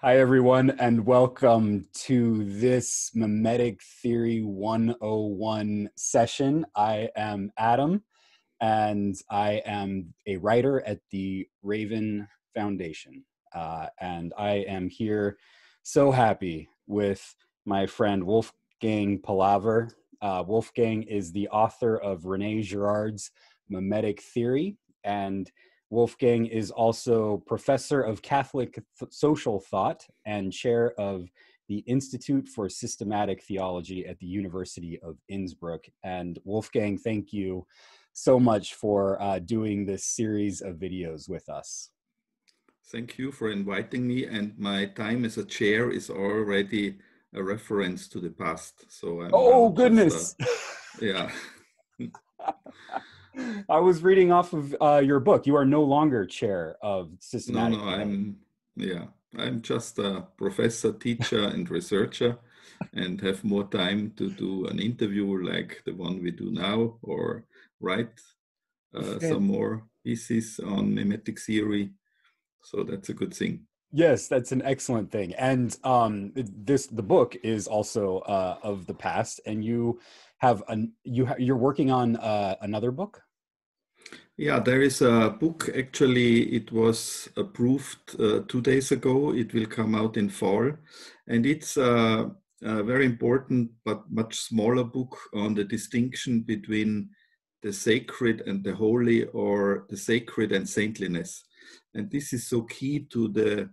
Hi, everyone, and welcome to this Mimetic Theory 101 session. I am Adam, and I am a writer at the Raven Foundation. And I am here so happy with my friend Wolfgang Palaver. Wolfgang is the author of René Girard's Mimetic Theory, and Wolfgang is also professor of Catholic social thought and chair of the Institute for Systematic Theology at the University of Innsbruck. And Wolfgang, thank you so much for doing this series of videos with us. Thank you for inviting me, and my time as a chair is already a reference to the past. So I'm Oh, now goodness. yeah. I was reading off of your book. You are no longer chair of systematic theology. I'm just a professor, teacher, and researcher, and have more time to do an interview like the one we do now, or write some more pieces on mimetic theory. So that's a good thing. Yes, that's an excellent thing. And the book is also of the past, and you have you're working on another book. Yeah, there is a book. Actually, it was approved 2 days ago. It will come out in fall, and it's a very important but much smaller book on the distinction between the sacred and the holy, or the sacred and saintliness. And this is so key to the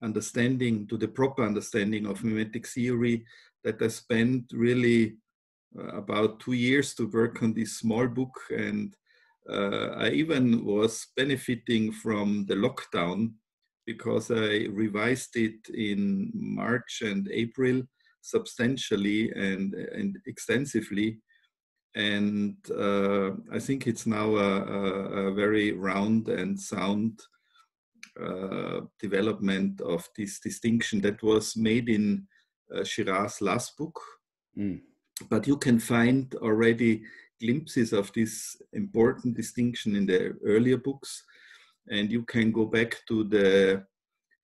understanding, to the proper understanding of mimetic theory, that I spent really about 2 years to work on this small book. And I even was benefiting from the lockdown, because I revised it in March and April substantially and extensively. And I think it's now a very round and sound development of this distinction that was made in Girard's last book. But you can find already glimpses of this important distinction in the earlier books. And you can go back to the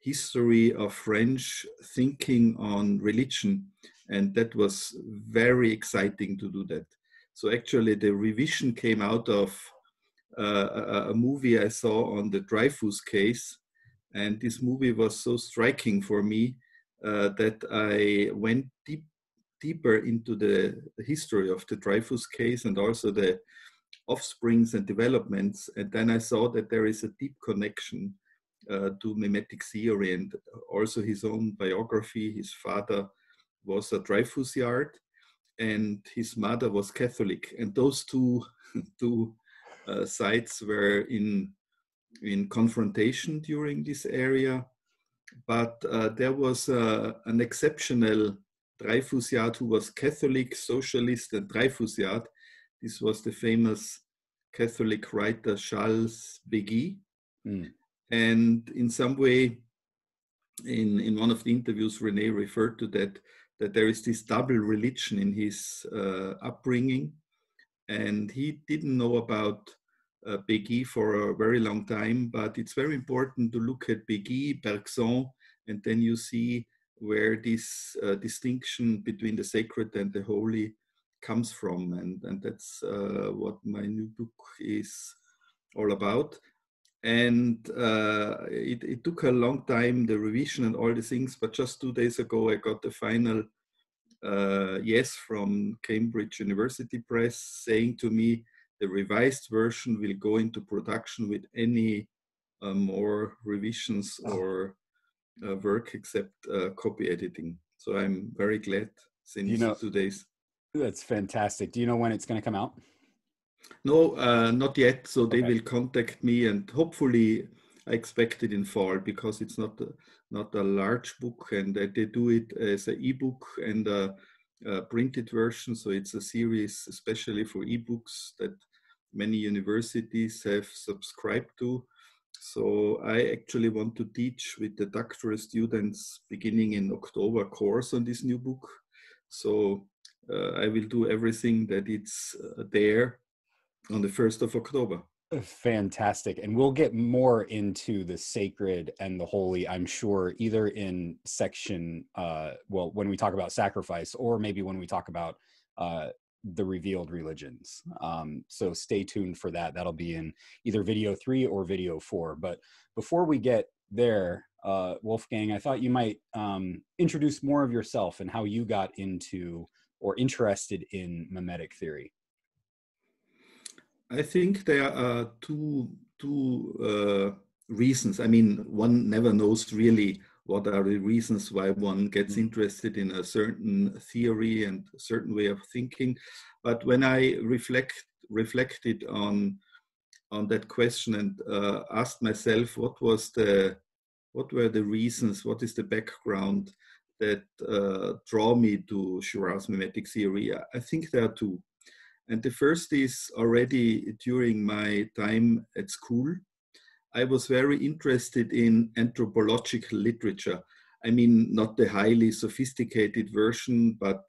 history of French thinking on religion. And that was very exciting to do that. So actually the revision came out of a movie I saw on the Dreyfus case. And this movie was so striking for me that I went deeper into the history of the Dreyfus case, and also the offsprings and developments. And then I saw that there is a deep connection to mimetic theory, and also his own biography. His father was a Dreyfusiard, and his mother was Catholic. And those two sides were in confrontation during this area. But there was an exceptional Dreyfusiard who was Catholic, socialist, and Dreyfusiard. This was the famous Catholic writer Charles Péguy. And in some way, in one of the interviews, René referred to that there is this double religion in his upbringing. And he didn't know about Péguy for a very long time, but it's very important to look at Péguy, Bergson, and then you see where this distinction between the sacred and the holy comes from. And that's what my new book is all about. And it took a long time, the revision and all the things, but just 2 days ago, I got the final yes from Cambridge University Press, saying to me, the revised version will go into production with any more revisions or work except copy editing. So I'm very glad since 2 days. That's fantastic. Do you know when it's going to come out? No, not yet. So they will contact me, and hopefully I expect it in fall, because it's not a large book, and they do it as an ebook and a printed version. So it's a series especially for ebooks that many universities have subscribed to. So I actually want to teach with the doctoral students beginning in October course on this new book. So I will do everything that it's there on the 1st of October. Fantastic. And we'll get more into the sacred and the holy, I'm sure, either in section, well, when we talk about sacrifice, or maybe when we talk about the revealed religions. So stay tuned for that. That'll be in either video 3 or video 4. But before we get there, Wolfgang, I thought you might introduce more of yourself and how you got into or interested in mimetic theory. I think there are two reasons. I mean, one never knows really what are the reasons why one gets interested in a certain theory and a certain way of thinking. But when I reflected on that question and asked myself what were the reasons, what is the background that draw me to Girard's mimetic theory, I think there are two. And the first is already during my time at school, I was very interested in anthropological literature. I mean, not the highly sophisticated version, but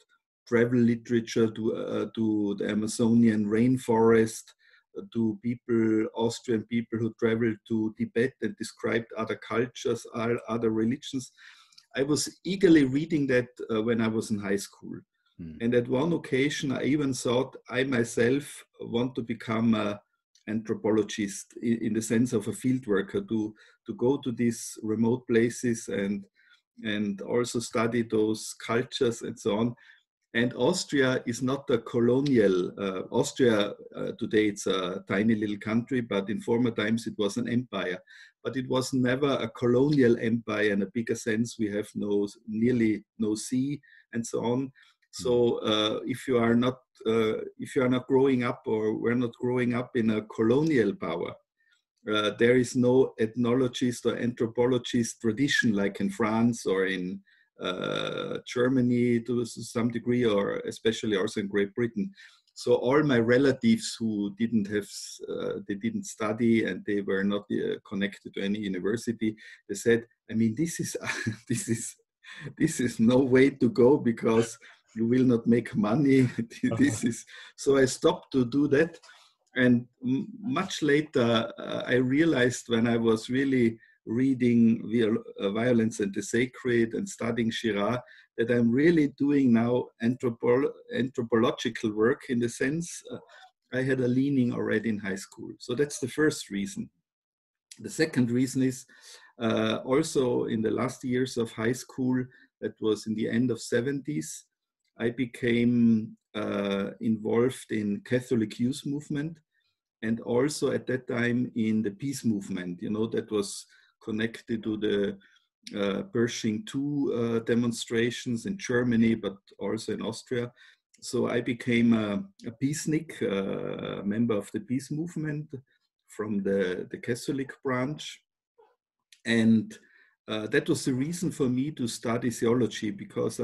travel literature to the Amazonian rainforest, to Austrian people who traveled to Tibet and described other cultures, other religions. I was eagerly reading that when I was in high school. And at one occasion, I even thought I myself want to become an anthropologist in the sense of a field worker, to go to these remote places and also study those cultures and so on. And Austria is not a colonial, Austria today it's a tiny little country, but in former times it was an empire. But it was never a colonial empire in a bigger sense. We have nearly no sea and so on. So if you are not growing up, or we're not growing up in a colonial power, there is no ethnologist or anthropologist tradition like in France or in Germany to some degree, or especially also in Great Britain. So all my relatives who didn't study and they were not connected to any university, they said, I mean, this is no way to go, because you will not make money. So I stopped to do that. And much later, I realized when I was really reading Violence and the Sacred and studying Girard, that I'm really doing now anthropological work, in the sense I had a leaning already in high school. So that's the first reason. The second reason is also in the last years of high school, that was in the end of 70s, I became involved in Catholic youth movement, and also at that time in the peace movement. You know, that was connected to the Pershing II demonstrations in Germany, but also in Austria. So I became a peacenik, a member of the peace movement from the Catholic branch. And that was the reason for me to study theology, because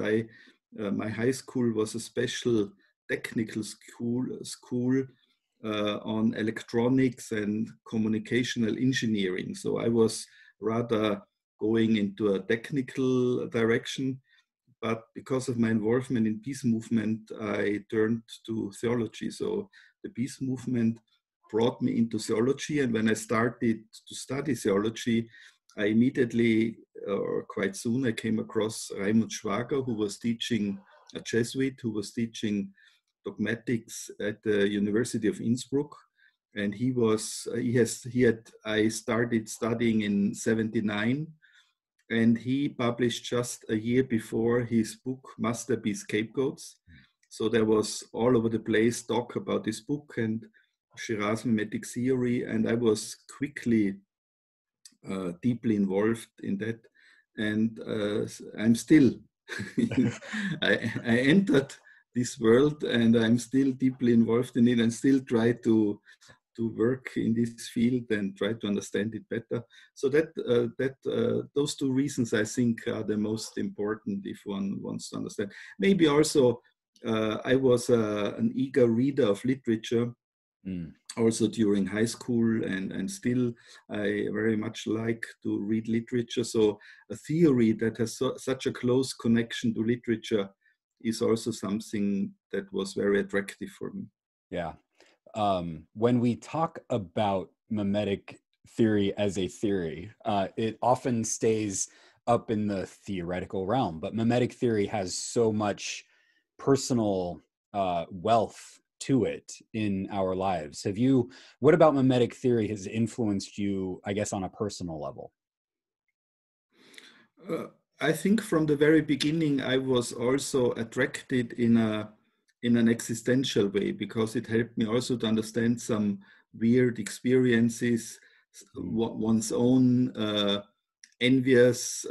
my high school was a special technical school on electronics and communicational engineering. So I was rather going into a technical direction, but because of my involvement in peace movement, I turned to theology. So the peace movement brought me into theology, and when I started to study theology, I immediately, or quite soon, I came across Raimund Schwager, who was teaching, a Jesuit, who was teaching dogmatics at the University of Innsbruck. And I started studying in 79, and he published just a year before his book, Must There Be Scapegoats? So there was all over the place talk about this book and Girard's mimetic theory, and I was quickly deeply involved in that, and I'm still I entered this world, and I'm still deeply involved in it, and still try to work in this field and try to understand it better. So those two reasons, I think, are the most important if one wants to understand. Maybe also I was an eager reader of literature. Also during high school, and still I very much like to read literature. So a theory that has such a close connection to literature is also something that was very attractive for me. Yeah. When we talk about mimetic theory as a theory. It often stays up in the theoretical realm, but mimetic theory has so much personal wealth to it in our lives. What about mimetic theory has influenced you, I guess, on a personal level? I think from the very beginning, I was also attracted in an existential way, because it helped me also to understand some weird experiences, one's own envious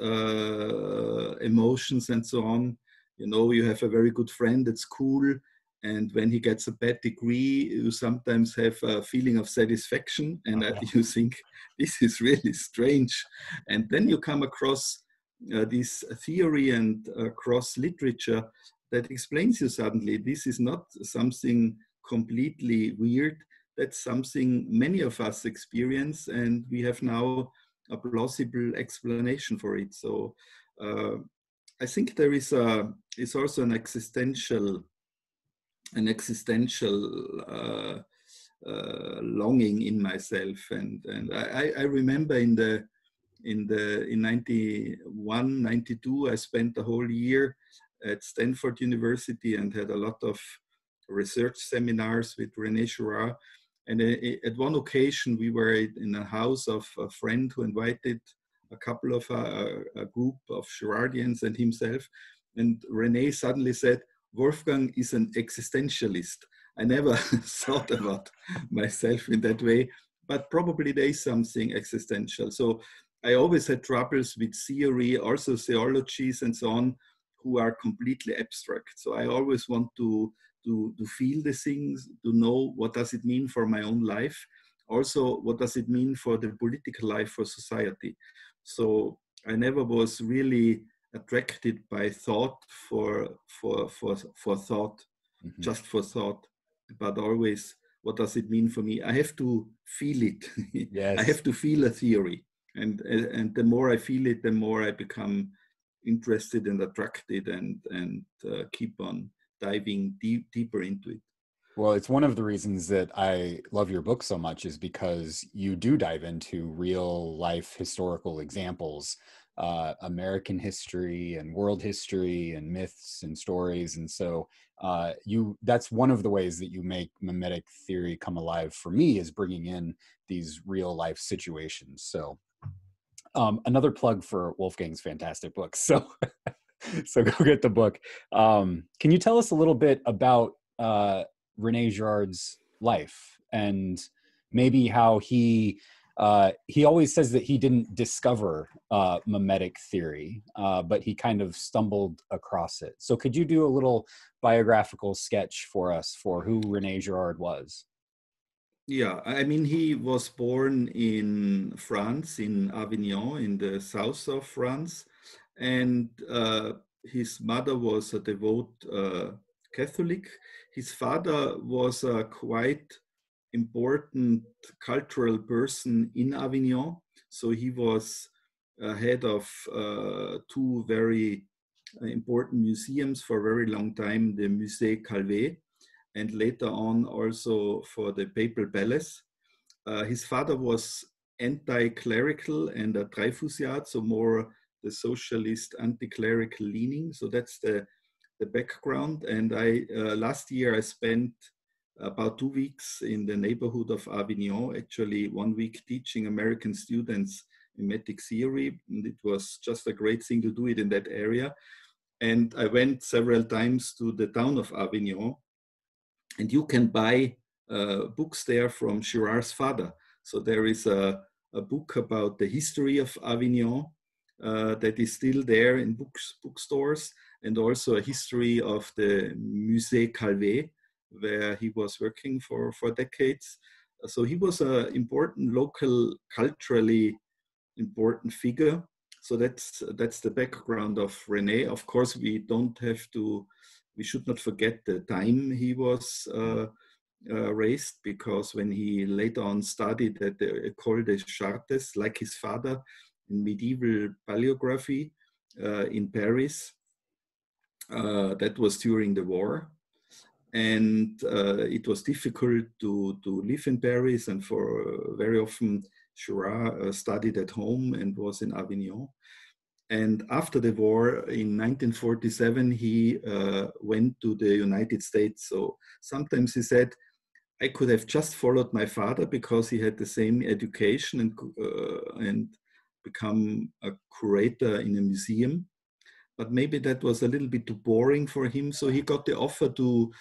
emotions and so on. You know, you have a very good friend at school, and when he gets a bad degree, you sometimes have a feeling of satisfaction, and you think, this is really strange. And then you come across this theory and cross literature that explains you suddenly this is not something completely weird. That's something many of us experience, and we have now a plausible explanation for it. So I think there is also an existential longing in myself, and I remember in 91, 92, I spent the whole year at Stanford University and had a lot of research seminars with René Girard. And at one occasion, we were in a house of a friend who invited a couple of a group of Girardians and himself. And René suddenly said, Wolfgang is an existentialist. I never thought about myself in that way, but probably there is something existential. So I always had troubles with theory, also theologies and so on, who are completely abstract. So I always want to feel the things, to know what does it mean for my own life. Also, what does it mean for the political life, for society. So I never was really attracted by thought for thought, just for thought, but always, what does it mean for me? I have to feel it. Yes. I have to feel a theory. And the more I feel it, the more I become interested and attracted, and keep on diving deeper into it. Well, it's one of the reasons that I love your book so much, is because you do dive into real life historical examples, American history and world history and myths and stories. And so that's one of the ways that you make mimetic theory come alive for me, is bringing in these real life situations. So another plug for Wolfgang's fantastic book. So, so go get the book. Can you tell us a little bit about René Girard's life, and maybe how he always says that he didn't discover mimetic theory, but he kind of stumbled across it. So could you do a little biographical sketch for us for who René Girard was? Yeah, I mean, he was born in France, in Avignon, in the south of France, and his mother was a devout Catholic. His father was a quite important cultural person in Avignon, so he was head of two very important museums for a very long time, the Musée Calvé, and later on also for the Papal Palace. His father was anti-clerical and a Dreyfusiat, so more the socialist anti-clerical leaning. So that's the background. And last year I spent about 2 weeks in the neighborhood of Avignon, actually 1 week teaching American students mimetic theory. And it was just a great thing to do it in that area. And I went several times to the town of Avignon, and you can buy books there from Girard's father. So there is a book about the history of Avignon that is still there in bookstores, and also a history of the Musée Calvé, where he was working for decades. So he was an important local, culturally important figure. So that's the background of René. Of course, we should not forget the time he was raised, because when he later on studied at the École des Chartes, like his father, in medieval paleography in Paris, that was during the war. and it was difficult to live in Paris, and for very often Girard studied at home and was in Avignon. And after the war in 1947, he went to the United States. So sometimes he said, I could have just followed my father because he had the same education and become a curator in a museum. But maybe that was a little bit too boring for him. So he got the offer to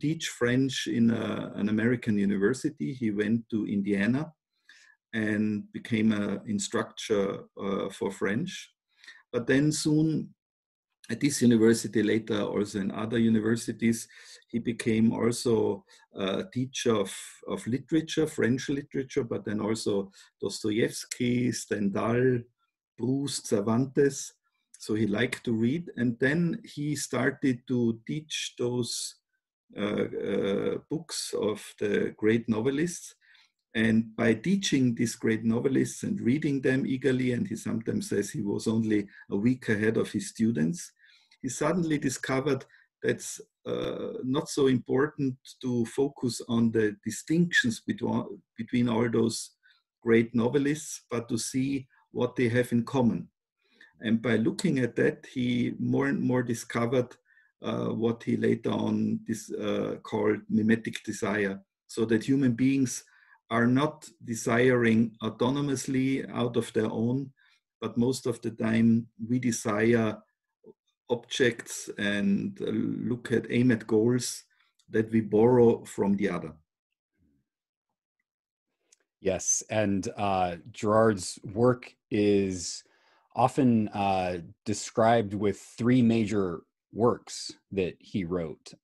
teach French in an American university. He went to Indiana and became an instructor for French. But then soon at this university, later also in other universities, he became also a teacher of literature, French literature, but then also Dostoevsky, Stendhal, Proust, Cervantes. So he liked to read. And then he started to teach those books of the great novelists. And by teaching these great novelists and reading them eagerly, and he sometimes says he was only a week ahead of his students, he suddenly discovered that's not so important to focus on the distinctions between all those great novelists, but to see what they have in common. And by looking at that, he more and more discovered what he later on called mimetic desire, so that human beings are not desiring autonomously out of their own, but most of the time we desire objects and aim at goals that we borrow from the other. Yes, and Girard's work is often described with three major works that he wrote: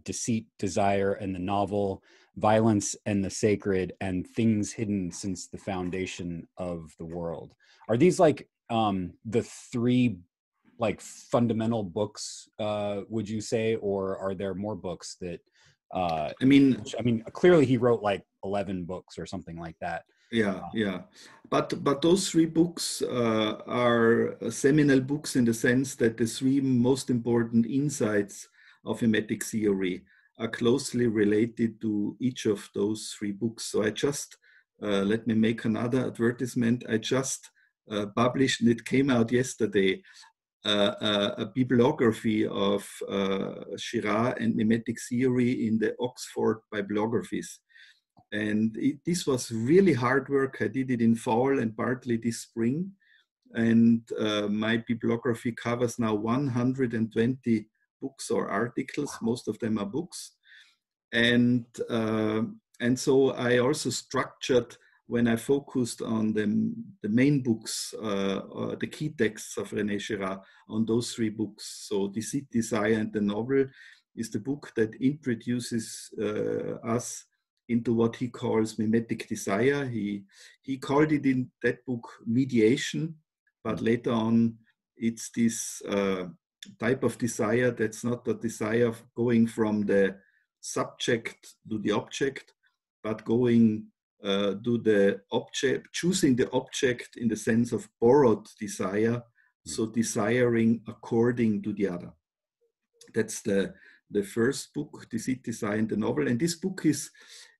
Deceit, Desire, and the Novel, Violence and the Sacred, and Things Hidden Since the Foundation of the World. Are these like the three like fundamental books, would you say, or are there more books that I mean, clearly he wrote like 11 books or something like that. Yeah. But those three books are seminal books in the sense that the three most important insights of mimetic theory are closely related to each of those three books. So I just, let me make another advertisement. I just published, and it came out yesterday, a bibliography of Girard and mimetic theory in the Oxford Bibliographies. And this was really hard work. I did it in fall and partly this spring. And my bibliography covers now 120 books or articles. Most of them are books. And so I also structured, when I focused on the main books, the key texts of René Girard, on those three books. So Deceit, Desire, and the Novel is the book that introduces us into what he calls mimetic desire. He called it in that book mediation, but later on it's this type of desire that's not the desire of going from the subject to the object, but going to the object, choosing the object in the sense of borrowed desire, so desiring according to the other. That's the first book, Deceit, Desire, and the Novel. And this book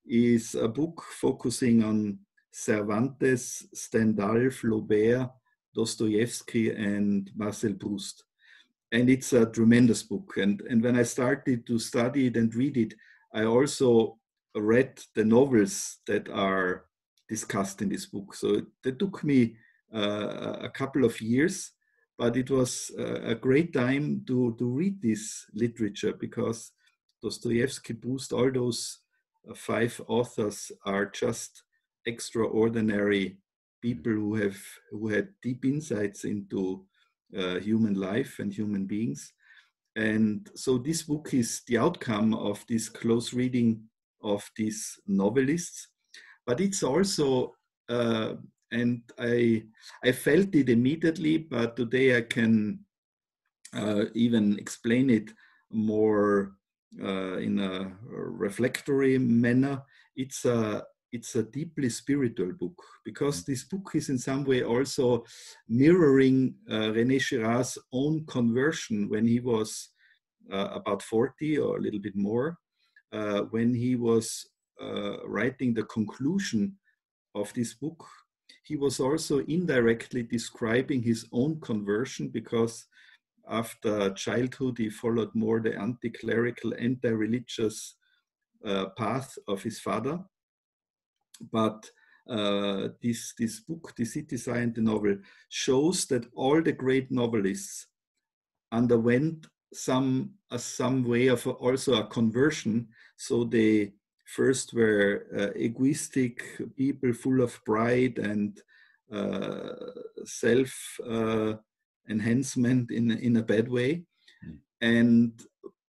is a book focusing on Cervantes, Stendhal, Flaubert, Dostoevsky, and Marcel Proust. And it's a tremendous book. And when I started to study it and read it, I also read the novels that are discussed in this book. So that took me a couple of years, but it was a great time to read this literature, because Dostoevsky, Proust, all those five authors are just extraordinary people who had deep insights into human life and human beings. And so this book is the outcome of this close reading of these novelists. But it's also, and I felt it immediately, but today I can even explain it more in a reflectory manner. It's a deeply spiritual book, because this book is in some way also mirroring René Girard's own conversion when he was about 40 or a little bit more. when he was writing the conclusion of this book, he was also indirectly describing his own conversion, because after childhood he followed more the anti-clerical, anti-religious path of his father. But this book, Deceit, the novel, shows that all the great novelists underwent some way of also a conversion. So they first were egoistic people, full of pride and self enhancement in a bad way. And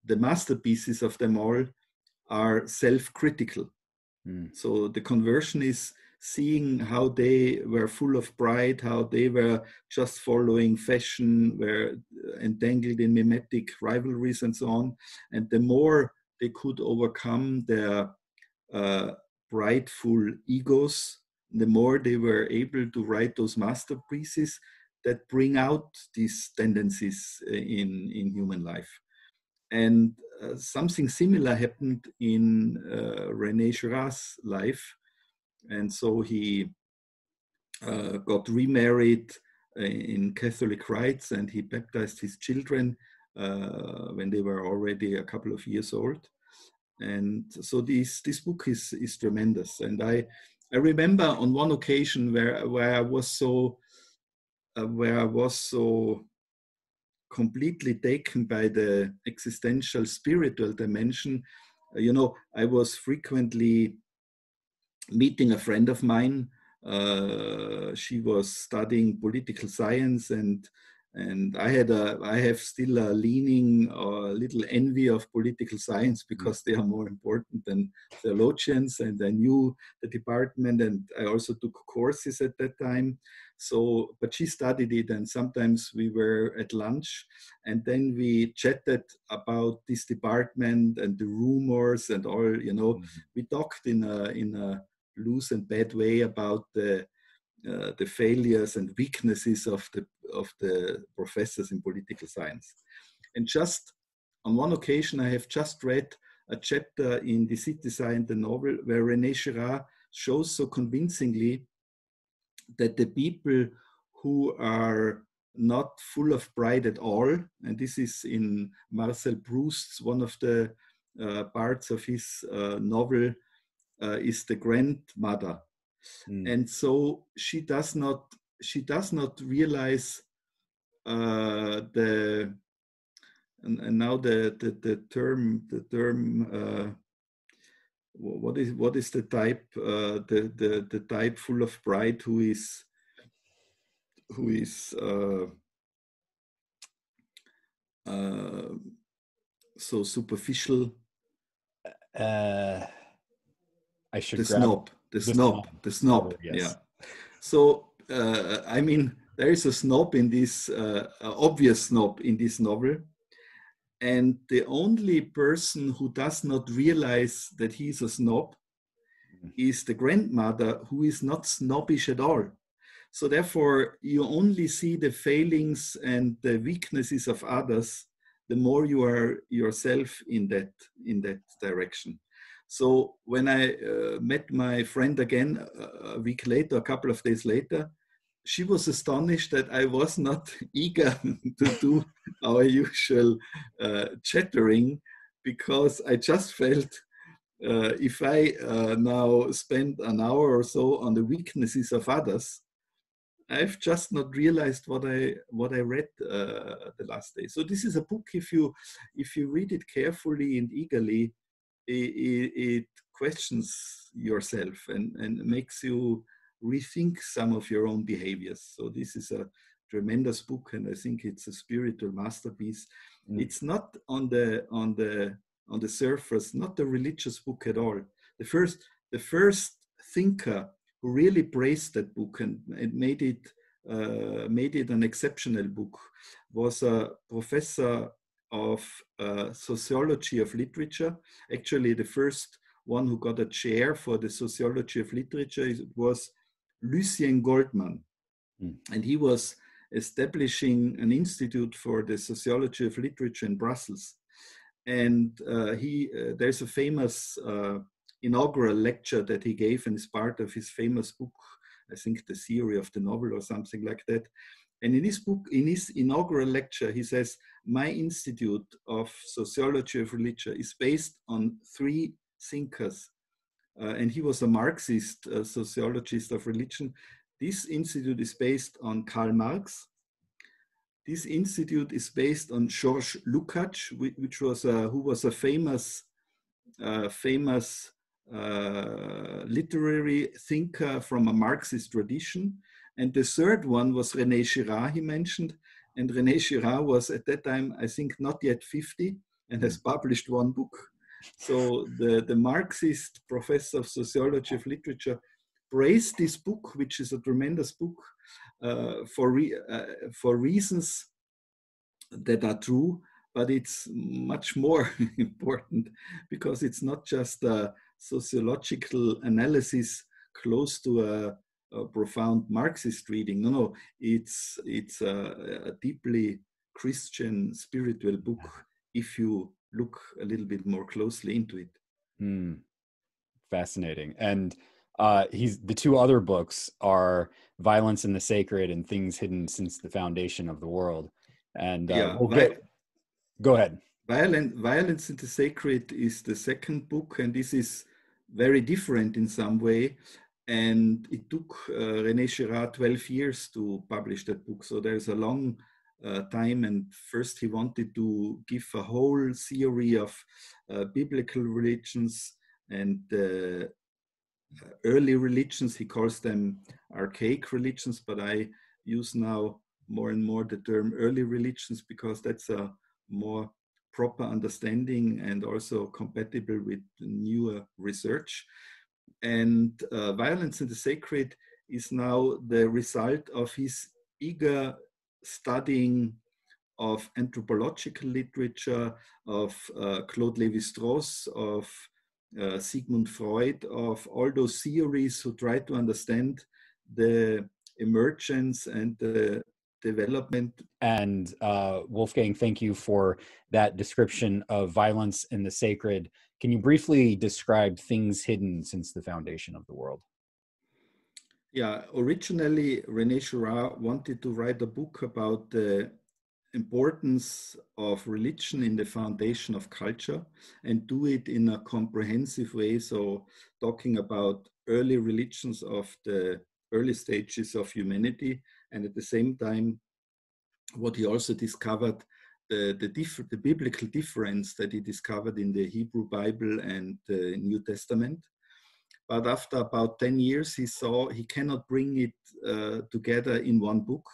the masterpieces of them all are self-critical. So the conversion is seeing how they were full of pride, how they were just following fashion, were entangled in mimetic rivalries and so on. And the more they could overcome their prideful egos, the more they were able to write those masterpieces that bring out these tendencies in human life. And something similar happened in René Girard's life. And so he got remarried in Catholic rites, and he baptized his children when they were already a couple of years old. And so this book is tremendous. And I remember on one occasion where I was so completely taken by the existential spiritual dimension. I was frequently meeting a friend of mine. She was studying political science, and I have still a leaning or a little envy of political science, because they are more important than theologians, and I knew the department, and I also took courses at that time. So, but she studied it, and sometimes we were at lunch, and then we chatted about this department and the rumors and all. We talked in a loose and bad way about the failures and weaknesses of the professors in political science. And just on one occasion, I have just read a chapter in Deceit, the novel, where René Girard shows so convincingly that the people who are not full of pride at all, and this is in Marcel Proust's one of the parts of his novel, is the grandmother. And so she does not realize and now the term what is the type the type full of pride who is so superficial. I should the grab snob. Yes. Yeah. So I mean, there is a snob in this obvious snob in this novel, and the only person who does not realize that he's a snob is the grandmother, who is not snobbish at all. So therefore, you only see the failings and the weaknesses of others the more you are yourself in that direction. So when I met my friend again a week later, a couple of days later, she was astonished that I was not eager to do our usual chattering, because I just felt if I now spend an hour or so on the weaknesses of others, I've just not realized what I read the last day. So this is a book, if you read it carefully and eagerly, it questions yourself and makes you rethink some of your own behaviors. So this is a tremendous book, and I think it's a spiritual masterpiece. It's not on the surface, not a religious book at all. The first thinker who really praised that book and made it an exceptional book was a professor of sociology of literature. Actually, the first one who got a chair for the sociology of literature was Lucien Goldman. And he was establishing an institute for the sociology of literature in Brussels. And there's a famous inaugural lecture that he gave, and is part of his famous book, I think The Theory of the Novel or something like that. And in his book, in his inaugural lecture, he says, my Institute of Sociology of Religion is based on three thinkers. And he was a Marxist sociologist of religion. This institute is based on Karl Marx. This institute is based on Georges Lukács, who was a famous literary thinker from a Marxist tradition. And the third one was René Girard, he mentioned. And René Girard was at that time, I think, not yet 50 and has published one book. So the Marxist professor of sociology of literature praised this book, which is a tremendous book, for reasons that are true, but it's much more important because it's not just a sociological analysis close to a profound Marxist reading. No, it's a deeply Christian spiritual book if you look a little bit more closely into it. Fascinating. And the two other books are Violence in the Sacred and Things Hidden Since the Foundation of the World. And go ahead. Violence in the Sacred is the second book, and this is very different in some way. And it took René Girard 12 years to publish that book. So there's a long time. And first he wanted to give a whole theory of biblical religions and early religions. He calls them archaic religions, but I use now more and more the term early religions because that's a more proper understanding and also compatible with newer research. And Violence in the Sacred is now the result of his eager studying of anthropological literature, of Claude Lévi-Strauss, of Sigmund Freud, of all those theories who try to understand the emergence and the development. And Wolfgang, thank you for that description of Violence in the Sacred. Can you briefly describe Things Hidden Since the Foundation of the World? Yeah, originally René Girard wanted to write a book about the importance of religion in the foundation of culture and do it in a comprehensive way. So talking about early religions of the early stages of humanity, and at the same time, what he also discovered, the biblical difference that he discovered in the Hebrew Bible and the New Testament. But after about 10 years, he saw he cannot bring it together in one book.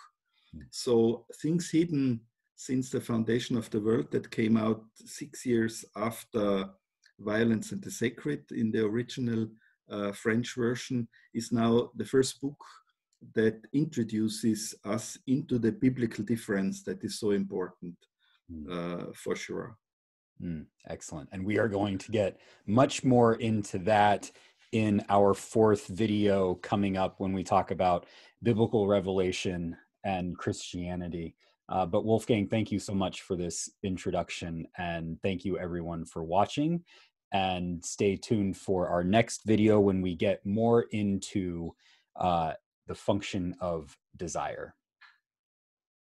So Things Hidden Since the Foundation of the World, that came out 6 years after Violence and the Sacred in the original French version, is now the first book that introduces us into the biblical difference that is so important for sure. Excellent. And we are going to get much more into that in our fourth video coming up when we talk about biblical revelation and Christianity. But Wolfgang, thank you so much for this introduction, and thank you everyone for watching, and stay tuned for our next video when we get more into the function of desire.